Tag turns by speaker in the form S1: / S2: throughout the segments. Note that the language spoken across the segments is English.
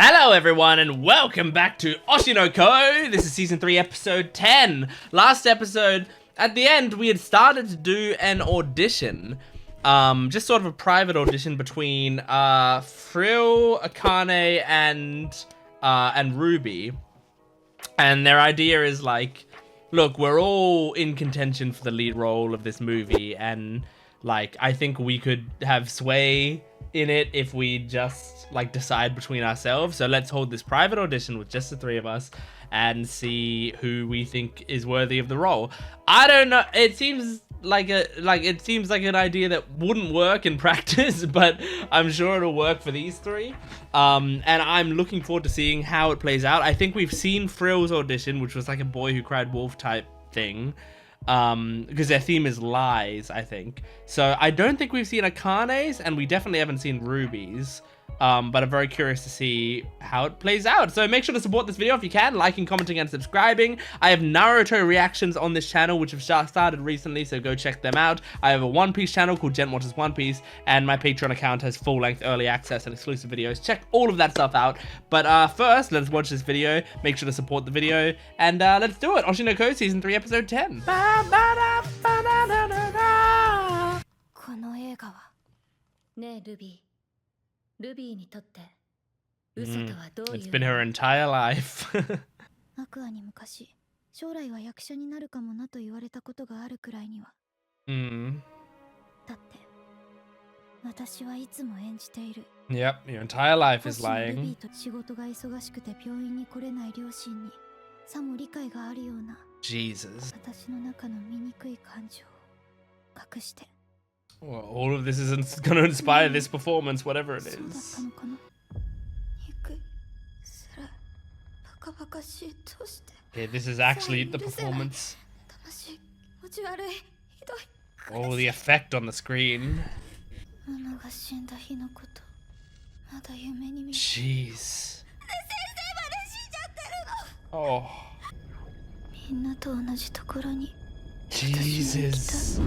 S1: Hello everyone and welcome back to Oshi no Ko. This is season 3 episode 10. Last episode, at the end we had started to do an audition. Just sort of a private audition between Frill, Akane and Ruby. And their idea is like, look, we're all in contention for the lead role of this movie, and like I think we could have sway in it if we just like decide between ourselves. So let's hold this private audition with just the three of us and see who we think is worthy of the role. I don't know, it seems like an idea that wouldn't work in practice, but I'm sure it'll work for these three. And I'm looking forward to seeing how it plays out. I think we've seen Frill's audition, which was like a boy who cried wolf type thing. Because their theme is lies, I think. So I don't think we've seen Akane's, and we definitely haven't seen Ruby's. But I'm very curious to see how it plays out. So make sure to support this video if you can, liking, commenting, and subscribing. I have Naruto reactions on this channel, which have started recently, so go check them out. I have a One Piece channel called Jent Watches One Piece, and my Patreon account has full-length early access and exclusive videos. Check all of that stuff out. But first, let's watch this video. Make sure to support the video, and let's do it. Oshi no Ko, Season 3, Episode 10. It's been her entire life.
S2: アクアに昔、将来は役者になるかもなと言われたことがあるくらいには。だって、私はいつも演じている。
S1: Yep, your entire life is lying.
S2: ルビーと仕事が忙しくて病院に来れない両親に、さも理解があるような。
S1: Jesus.
S2: 私の中の醜い感情を隠して。
S1: Well, all of this isn't going to inspire this performance, whatever it is. Yeah, this is actually the performance. Oh, the effect on the screen. Jeez. Oh. Jesus.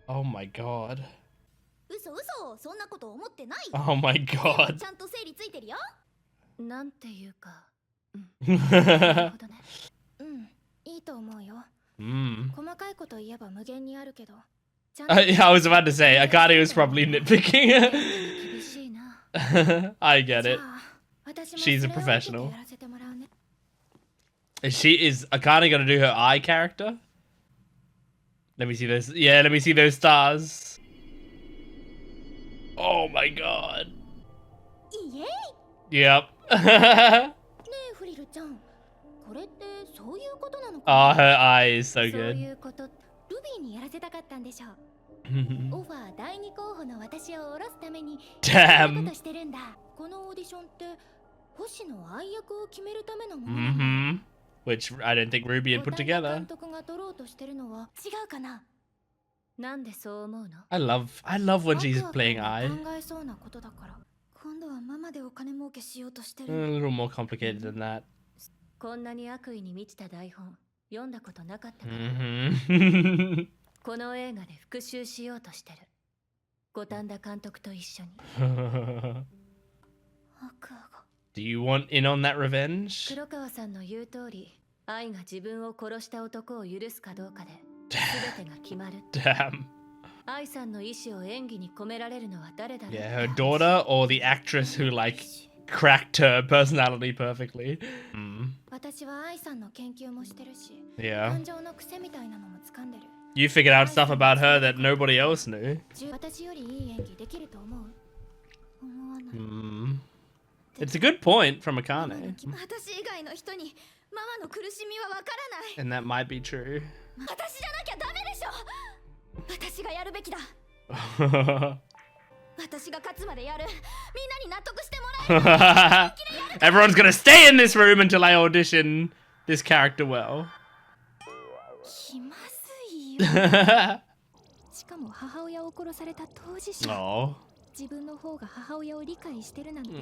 S1: Oh my god. Oh my god. I was about to say, Akane was probably nitpicking. I get it. She's a professional. Is Akane gonna do her eye character? Let me see those. Yeah, let me see those stars. Oh my god. Yep. Oh, her eye is so good. Damn. Which I don't think Ruby had put together. I love when she's playing eye. A little more complicated than that. Do you want in on that revenge? Damn. Yeah, her daughter or the actress who like cracked her personality perfectly. Yeah. You figured out stuff about her that nobody else knew. It's a good point from Akane. And that might be true. Everyone's gonna stay in this room until I audition this character well. Oh.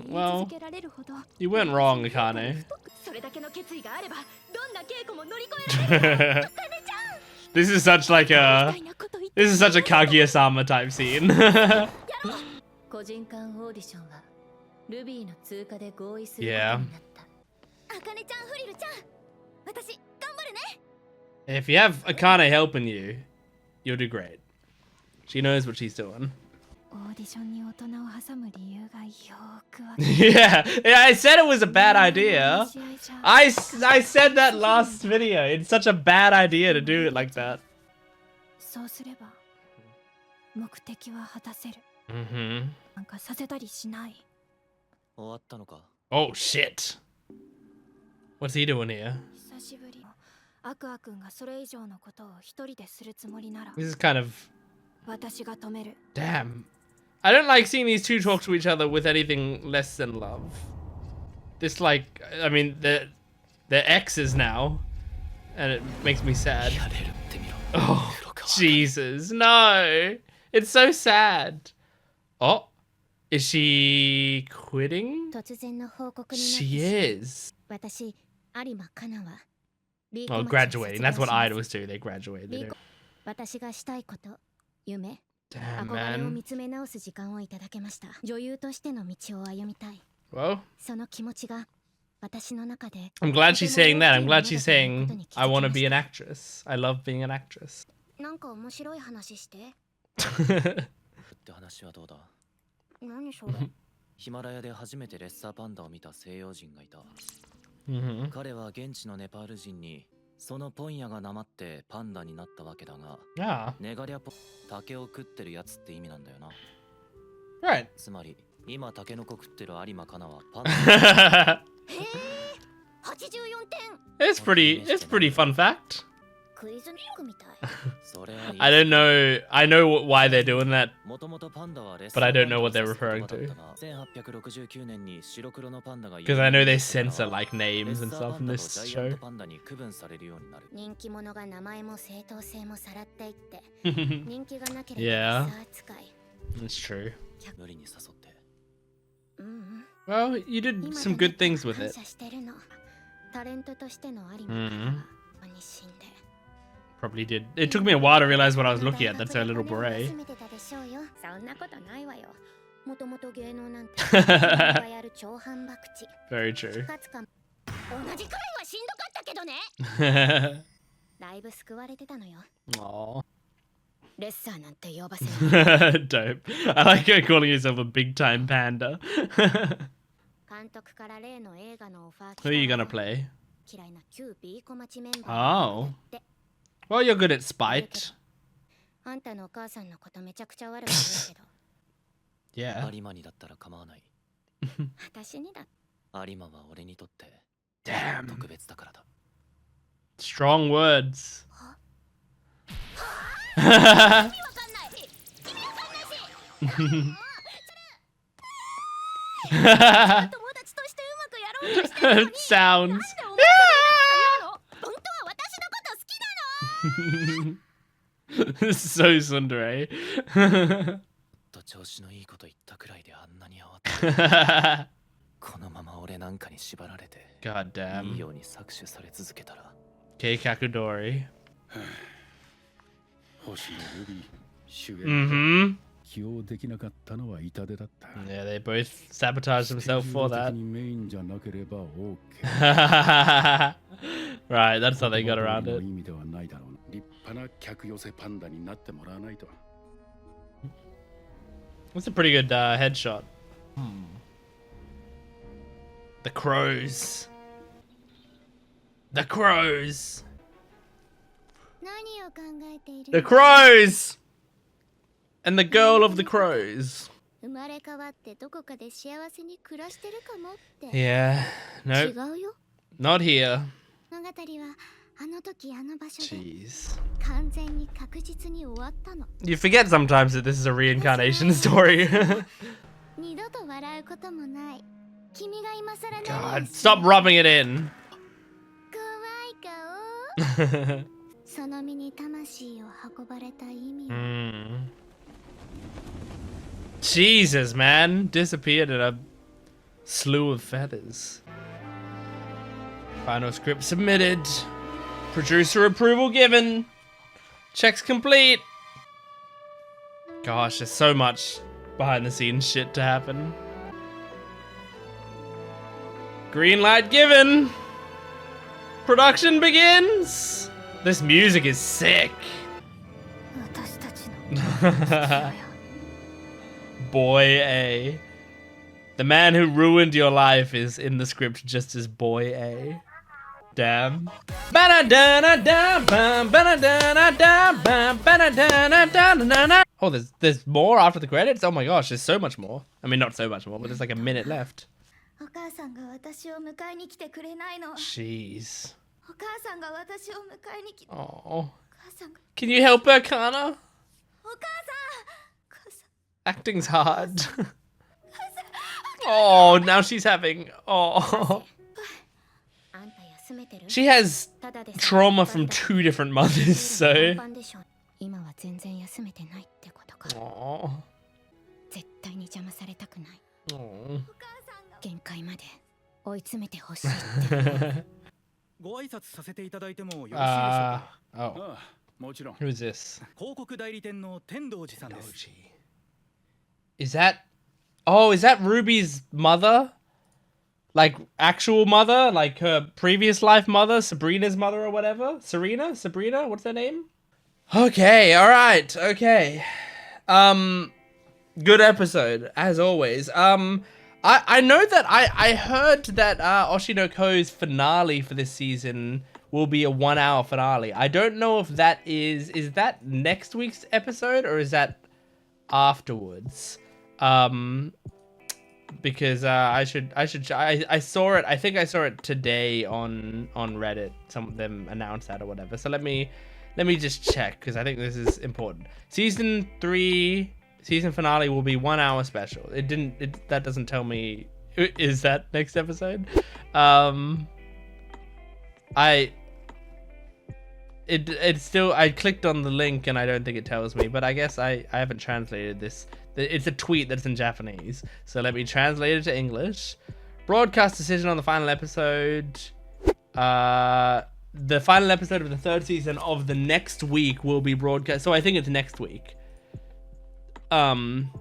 S1: Well, you weren't wrong, Akane. This is such like a Kaguya-sama type scene.
S3: 個人間オーディションはルビーの通過で合意する
S1: Yeah.
S3: ことになった。
S2: あかねちゃん、フリルちゃん、私頑張るね。
S1: If you have Akane helping you, you'll do great. She knows what she's doing.
S2: オーディションに大人を挟む理由がよくわかる。
S1: yeah, I said it was a bad idea. I said that last video. It's such a bad idea to do it like that.
S2: そうすれば目的は果たせる。
S1: Mm-hmm.
S2: なんかさせたりしない。
S4: 終わったのか。
S1: Oh shit. What's he doing here?
S2: 久しぶり。アクア君がそれ以上のことを一人でするつもりなら、
S1: This is kind of
S2: 私が止める。
S1: damn. I don't like seeing these two talk to each other with anything less than love. This like, I mean, they're exes now, and it makes me sad. Oh, Jesus, no! It's so sad. Oh, is she quitting?
S2: 突然の報告になって
S1: She is.
S2: 私、有馬かなは
S1: Oh, graduating. That's what idols do. They graduate. They don't.
S2: 私がしたいこと、夢、
S1: Damn,
S2: 憧れを
S1: man.
S2: 見つめ直す時間をいただけました。女優としての道を歩みたい。
S1: Well,
S2: その気持ちが私の中で
S1: I'm glad she's saying that. I'm glad she's saying, I want to be an actress. I love being an actress.
S2: なんか面白い話して。
S4: って話はどうだ。
S2: 何それ。
S4: ヒマラヤで初めてレッサーパンダを見た西洋人がいた。
S1: Mm-hmm.
S4: 彼は現地のネパール人にそのポンヤがなまってパンダになったわけだが、
S1: Ah,
S4: ネガリャポ竹を食ってるやつって意味なんだよな。
S1: right.
S4: つまり今タケノコ食ってる有馬かなはパンダ。
S2: 84点。
S1: it's pretty fun fact.
S2: クイズニックみたい。
S4: それ
S1: I don't know. I know why they're doing that.
S4: もともとパンダはレッ
S1: But I don't know what they're referring to.
S4: 1869年に白黒のパンダが
S1: Because I know they censor like names and stuff in this show.
S4: パンダに区分されるようになる。
S2: 人気者が名前も正当性もさらっていって、
S1: It's
S2: 人気がなけ
S1: Yeah.
S2: ればさ扱い。
S1: true.
S4: 無理に誘って。
S2: うんうん。
S1: Well, you did
S2: 今
S1: some good things with
S2: 感
S1: it.
S2: 謝してるの。タレントとしての有馬
S1: うん
S2: かなに死んで。
S1: Probably did. It took me a while to realize what I was looking at. That's her little beret.
S2: そんなことないわよ。もともと芸能なんてやる超反博打。
S1: Very true.
S2: かつか同じくらいはしんどかったけどね。だいぶ救われてたのよ。
S1: Aww.
S2: レッサーなんて呼ばせない。
S1: Dope. I like her calling herself a big time panda.
S2: 監督から例の映画のオファー
S1: Who are you gonna play?
S2: 嫌いな旧 B コマチメンバー
S1: Oh. Well, you're good at spite.
S2: あんたのお母さんのことめちゃくちゃ悪く言うけど
S1: Yeah.
S4: 有馬にだったら構わない。
S2: 私にだ
S4: 有馬は俺にとって
S1: Damn.
S4: 特別だからだ。
S1: Strong words.
S2: 意味わかんない意味わかんないし友達としてうまくやろうとしてるのに
S1: It sounds.
S2: なんでお前それなんか言うの本当は私のこと好きなの
S1: So tsundere.
S4: と調子のいいこと言ったくらいであんなに慌ててこのまま俺なんかに縛られて
S1: God
S4: いい
S1: damn.
S4: ように搾取され続けたら
S1: Keikakudori.
S5: 星のルビー、主演
S1: Mm-hmm.
S5: 起用できなかったのは痛手だった。
S1: Yeah, they both sabotaged themselves for
S5: スケジュール
S1: that.
S5: 的にメインじゃなければ OK。
S1: Right, that's how they got around
S5: の
S1: it.
S5: 意味ではないだろうな。立派な客寄せパンダになってもらわないと。
S1: That's a pretty good headshot. The crows. The crows.
S2: 何を考えている
S1: The crows! And the girl of the crows.
S2: 生まれ変わってどこかで幸せに暮らしてるかもって
S1: Yeah.
S2: 違
S1: Nope.
S2: うよ
S1: Not here.
S2: 物語はあの時あの場所で
S1: Jeez.
S2: 完全に確実に終わったの
S1: You forget sometimes that this is a reincarnation story.
S2: 二度と笑うこともない君が今更何
S1: God, stop rubbing it in.
S2: 怖い顔その身に魂を運ばれた意味を
S1: Jesus, man. Disappeared in a slew of feathers. Final script submitted. Producer approval given. Checks complete. Gosh, there's so much behind the scenes shit to happen. Green light given. Production begins. This music is sick.
S2: 私たちの父親
S1: Boy A. The man who ruined your life is in the script just as Boy A. Damn. Oh, there's more after the credits? Oh my gosh, there's so much more. I mean, not so much more, but there's like a minute left.
S2: お母さんが私を迎えに来てくれないの。
S1: Jeez.
S2: お母さんが私を迎えに来て。
S1: Oh.
S2: お母さんが。
S1: Can you help her, Kana?
S2: お母さん。お母さん。
S1: Acting's hard. Oh, now she's having... Oh.
S2: あんた休めてる？
S1: She has
S2: ただで
S1: trauma from 2 different mothers, so...
S2: パンでしょ。今は全然休めてないってことか。
S1: Oh.
S2: 絶対に邪魔されたくない。
S1: Oh.
S2: 限界まで追い詰めてほしいって。
S6: ご挨拶させていただいてもよろしいでしょうか。
S1: Oh.
S5: ああ、もちろん。
S1: Who is this?
S6: 広告代理店の天童寺さんです。
S1: Doji. Is that... Oh, is that Ruby's mother? Like, actual mother? Like her previous life mother? Sabrina's mother or whatever? Serena? Sabrina? What's her name? Okay, alright, okay. Good episode, as always. I know that I heard that Oshi no Ko's finale for this season will be a 1-hour finale. I don't know if that is that next week's episode or is that afterwards? Because I saw it. I think I saw it today on Reddit. Some of them announced that or whatever. So let me just check because I think this is important. Season 3 season finale will be 1-hour special. That doesn't tell me. Is that next episode? It's still, I clicked on the link and I don't think it tells me, but I guess I haven't translated this. It's a tweet that's in Japanese, so let me translate it to English. Broadcast decision on the final episode. The final episode of the 3rd season of the next week will be broadcast. So I think it's next week. And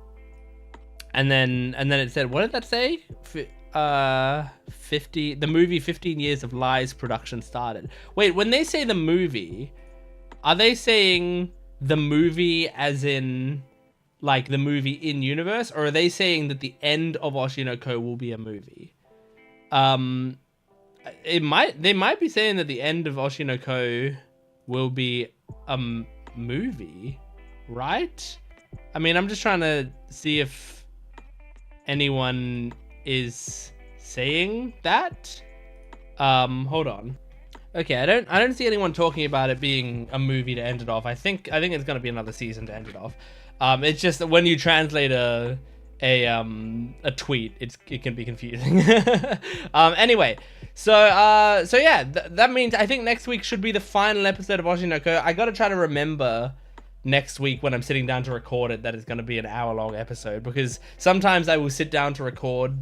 S1: then it said, what did that say? 50, the movie 15 Years of Lies production started. Wait, when they say the movie, are they saying the movie as in like the movie in universe, or are they saying that the end of Oshi no Ko will be a movie? They might be saying that the end of Oshi no Ko will be a movie, right? I mean, I'm just trying to see if anyone is saying that. Hold on. Okay, I don't see anyone talking about it being a movie to end it off. I think it's gonna be another season to end it off. It's just that when you translate a tweet, it can be confusing. Anyway, so yeah, that means I think next week should be the final episode of Oshi no Ko. I gotta try to remember next week when I'm sitting down to record it that it's going to be an hour-long episode, because sometimes I will sit down to record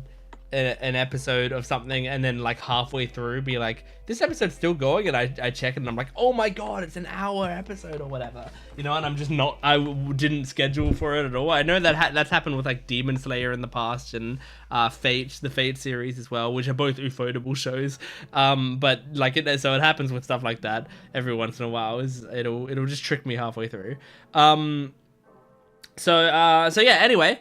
S1: an episode of something and then like halfway through be like, this episode's still going, and I check it and I'm like, oh my god, it's an hour episode or whatever, you know, and I'm just not, didn't schedule for it at all. I know that that's happened with like Demon Slayer in the past and Fate, the Fate series as well, which are both ufotable shows, but like so it happens with stuff like that every once in a while. It'll just trick me halfway through. So yeah, anyway,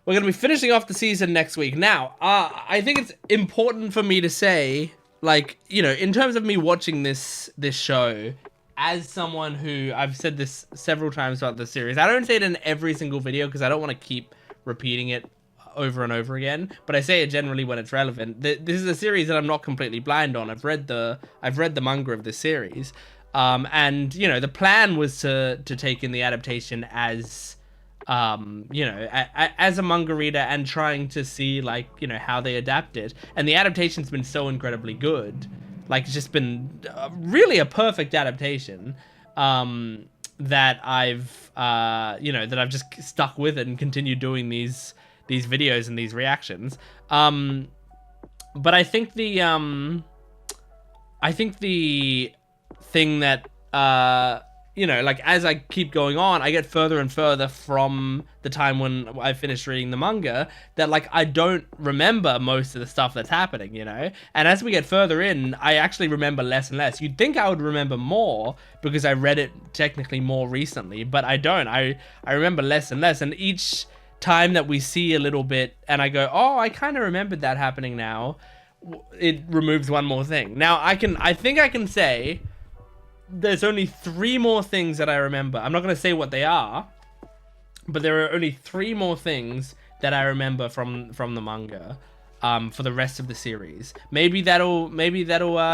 S1: we're going to be finishing off the season next week. Now, I think it's important for me to say, like, you know, in terms of me watching this show, as someone who, I've said this several times about the series, I don't say it in every single video because I don't want to keep repeating it over and over again, but I say it generally when it's relevant. This is a series that I'm not completely blind on. I've read the manga of this series, and, you know, the plan was to take in the adaptation as... you know, as a manga reader and trying to see, like, you know, how they adapt it. And the adaptation's been so incredibly good. Like, it's just been really a perfect adaptation, that I've, you know, that I've just stuck with it and continued doing these videos and these reactions. But I think the thing that, you know, like as I keep going on, I get further and further from the time when I finished reading the manga that like I don't remember most of the stuff that's happening, you know? And as we get further in, I actually remember less and less. You'd think I would remember more because I read it technically more recently, but I don't. I remember less and less, and each time that we see a little bit and I go, oh, I kind of remembered that happening now, it removes one more thing. Now I think I can say there's only 3 more things that I remember. I'm not going to say what they are, but there are only 3 more things that I remember from the manga for the rest of the series. Maybe that'll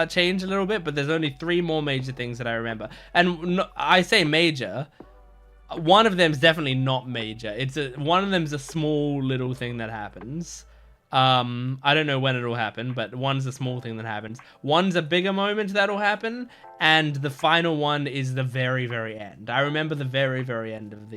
S1: change a little bit, but there's only 3 more major things that I remember. And I say major, one of them's definitely not major. One of them's a small little thing that happens. I don't know when it'll happen, but one's a small thing that happens. One's a bigger moment that'll happen, and the final one is the very, very end. I remember the very, very end of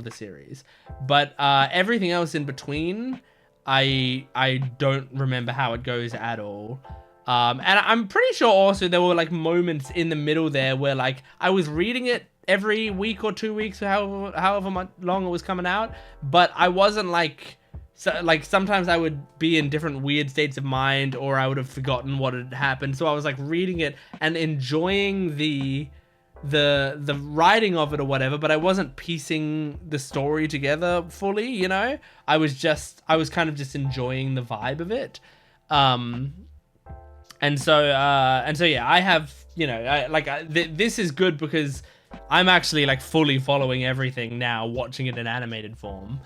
S1: the series, but everything else in between, I don't remember how it goes at all. And I'm pretty sure also there were like moments in the middle there where like I was reading it every week or 2 weeks, or however much long it was coming out, but I wasn't like. So, like, sometimes I would be in different weird states of mind, or I would have forgotten what had happened. So I was like reading it and enjoying the writing of it or whatever, but I wasn't piecing the story together fully, you know? I was kind of just enjoying the vibe of it. And so yeah, I have, you know, this is good because I'm actually like fully following everything now, watching it in animated form.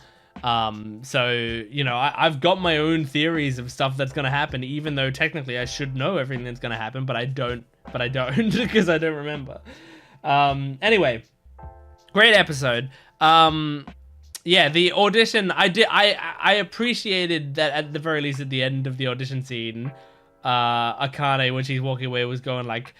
S1: So, you know, I've got my own theories of stuff that's going to happen, even though technically I should know everything that's going to happen, but I don't because I don't remember. Anyway, great episode. Yeah, the audition, I appreciated that at the very least at the end of the audition scene, Akane, when she's walking away, was going like,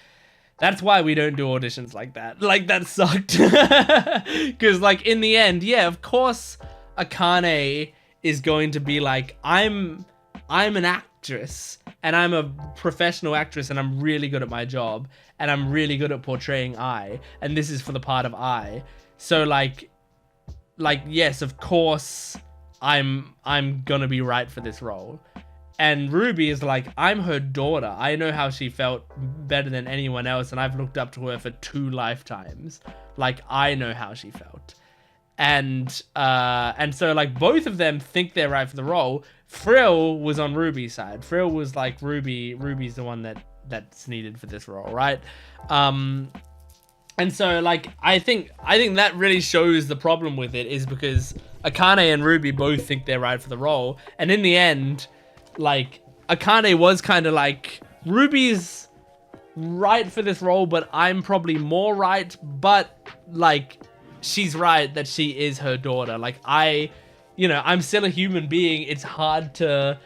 S1: that's why we don't do auditions like that. Like, that sucked. Because, like, in the end, yeah, of course, Akane is going to be like, I'm an actress, and I'm a professional actress, and I'm really good at my job, and I'm really good at portraying I, and this is for the part of I. So, like, yes, of course, I'm gonna be right for this role. And Ruby is like, I'm her daughter. I know how she felt better than anyone else, and I've looked up to her for 2 lifetimes. Like, I know how she felt. And so, like, both of them think they're right for the role. Frill was on Ruby's side. Frill was like, Ruby's the one that's needed for this role, right? And so, like, I think that really shows the problem with it, is because Akane and Ruby both think they're right for the role. And in the end, like, Akane was kind of like, Ruby's right for this role, but I'm probably more right. But, like, she's right that she is her daughter. Like, I'm still a human being. It's hard to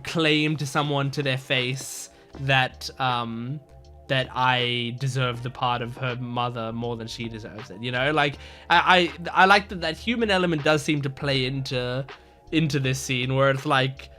S1: claim to someone to their face that I deserve the part of her mother more than she deserves it. You know, like, I like that human element does seem to play into this scene, where it's like,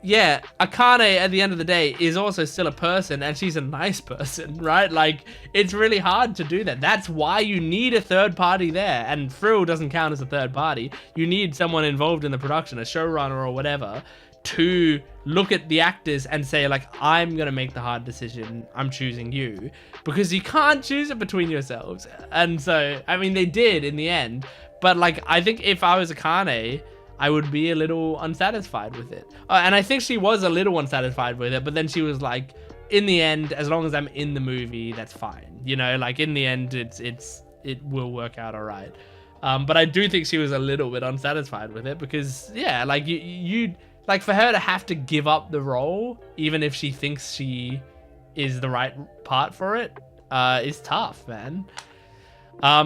S1: yeah, Akane at the end of the day is also still a person, and she's a nice person, right? Like, it's really hard to do that. That's why you need a third party there, and Frill doesn't count as a third party. You need someone involved in the production, a showrunner or whatever, to look at the actors and say, like, I'm gonna make the hard decision, I'm choosing you, because you can't choose it between yourselves. And so, I mean, they did in the end, but, like, I think if I was Akane, I would be a little unsatisfied with it. And I think she was a little unsatisfied with it, but then she was like, in the end, as long as I'm in the movie, that's fine. You know, like, in the end, it will work out all right. But I do think she was a little bit unsatisfied with it, because, yeah, like, you like, for her to have to give up the role, even if she thinks she is the right part for it, is tough, man.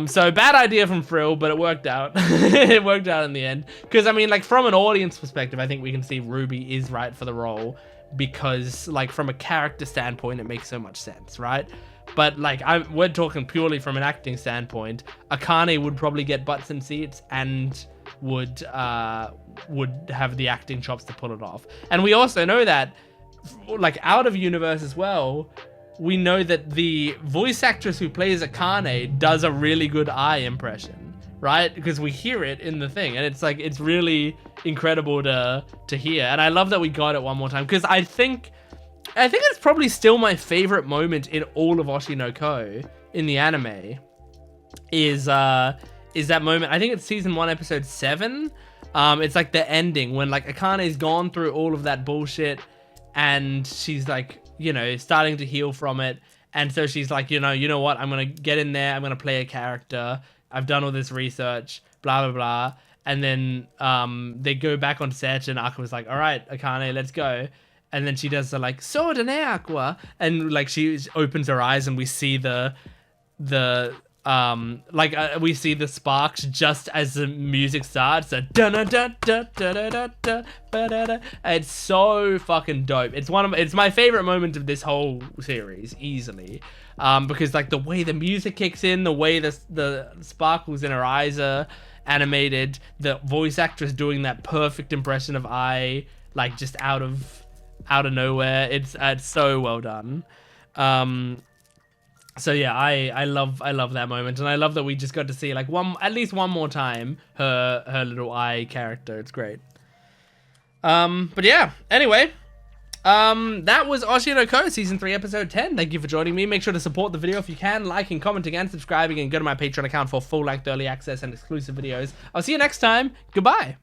S1: So bad idea from Frill, but it worked out. It worked out in the end. Because, I mean, like, from an audience perspective, I think we can see Ruby is right for the role, because, like, from a character standpoint, it makes so much sense, right? But, like, we're talking purely from an acting standpoint. Akane would probably get butts in seats and would have the acting chops to pull it off. And we also know that, like, out of universe as well, we know that the voice actress who plays Akane does a really good Ai impression, right? Because we hear it in the thing, and it's like, it's really incredible to hear. And I love that we got it one more time, because I think it's probably still my favorite moment in all of Oshi no Ko in the anime is that moment. I think it's season 1, episode 7. It's like the ending when like Akane's gone through all of that bullshit and she's like, you know, starting to heal from it. And so she's like, you know what? I'm going to get in there. I'm going to play a character. I've done all this research, blah, blah, blah. And then they go back on set and Aka was like, all right, Akane, let's go. And then she does the like, soda ne aqua. And like she opens her eyes and we see we see the sparks just as the music starts. It's so fucking dope. It's my favorite moment of this whole series, easily. Because like the way the music kicks in, the way the sparkles in her eyes are animated, the voice actress doing that perfect impression of Ai, like just out of nowhere. It's so well done. So yeah, I love that moment, and I love that we just got to see like at least one more time her little Ai character. It's great. But yeah, anyway, that was Oshi no Ko season 3 episode 10. Thank you for joining me. Make sure to support the video if you can, liking, commenting, and subscribing, and go to my Patreon account for full length early access and exclusive videos. I'll see you next time. Goodbye.